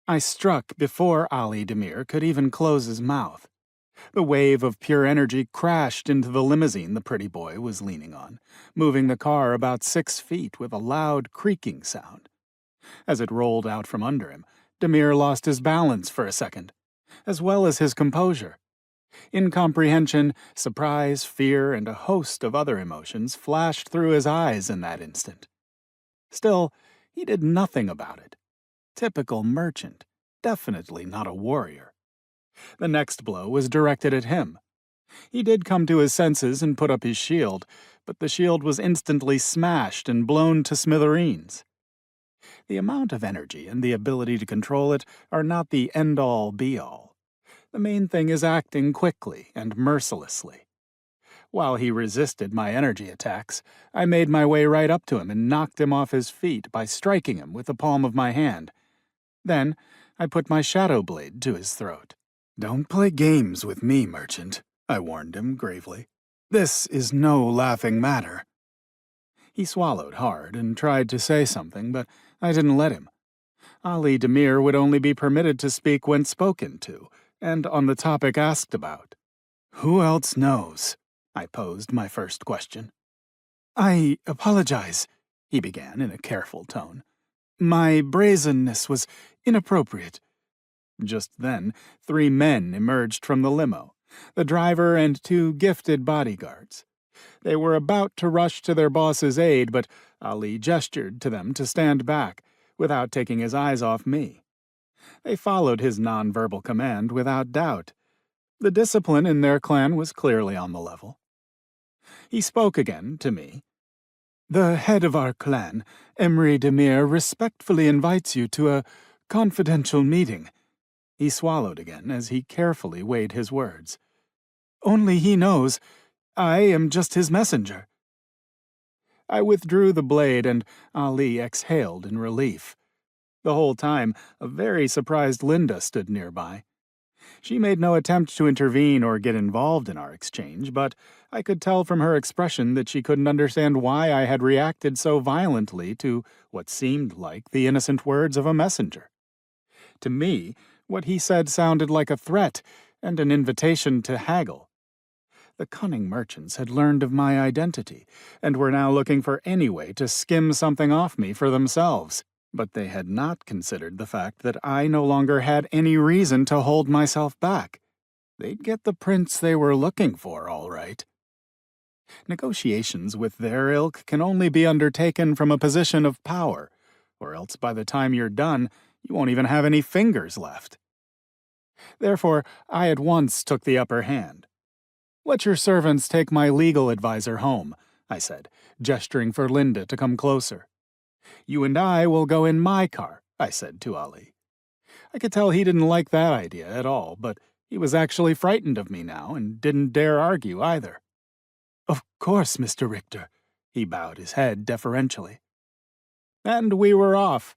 I struck before Ali Demir could even close his mouth. The wave of pure energy crashed into the limousine the pretty boy was leaning on, moving the car about 6 feet with a loud creaking sound. As it rolled out from under him, Demir lost his balance for a second, as well as his composure. Incomprehension, surprise, fear, and a host of other emotions flashed through his eyes in that instant. Still, he did nothing about it. Typical merchant, definitely not a warrior. The next blow was directed at him. He did come to his senses and put up his shield, but the shield was instantly smashed and blown to smithereens. The amount of energy and the ability to control it are not the end-all, be-all. The main thing is acting quickly and mercilessly. While he resisted my energy attacks, I made my way right up to him and knocked him off his feet by striking him with the palm of my hand. Then, I put my shadow blade to his throat. "Don't play games with me, merchant," I warned him gravely. "This is no laughing matter." He swallowed hard and tried to say something, but I didn't let him. Ali Demir would only be permitted to speak when spoken to, and on the topic asked about. "Who else knows?" I posed my first question. "I apologize," he began in a careful tone. "My brazenness was inappropriate." Just then, 3 men emerged from the limo, the driver and 2 gifted bodyguards. They were about to rush to their boss's aid, but Ali gestured to them to stand back, without taking his eyes off me. They followed his non-verbal command without doubt. The discipline in their clan was clearly on the level. He spoke again to me. "The head of our clan, Emery Demir, respectfully invites you to a confidential meeting." He swallowed again as he carefully weighed his words. "Only he knows. I am just his messenger." I withdrew the blade and Ali exhaled in relief. The whole time, a very surprised Linda stood nearby. She made no attempt to intervene or get involved in our exchange, but I could tell from her expression that she couldn't understand why I had reacted so violently to what seemed like the innocent words of a messenger. To me, what he said sounded like a threat and an invitation to haggle. The cunning merchants had learned of my identity, and were now looking for any way to skim something off me for themselves. But they had not considered the fact that I no longer had any reason to hold myself back. They'd get the prince they were looking for, all right. Negotiations with their ilk can only be undertaken from a position of power, or else by the time you're done, you won't even have any fingers left. Therefore, I at once took the upper hand. "Let your servants take my legal advisor home," I said, gesturing for Linda to come closer. "You and I will go in my car," I said to Ali. I could tell he didn't like that idea at all, but he was actually frightened of me now and didn't dare argue either. "Of course, Mr. Richter," he bowed his head deferentially. And we were off.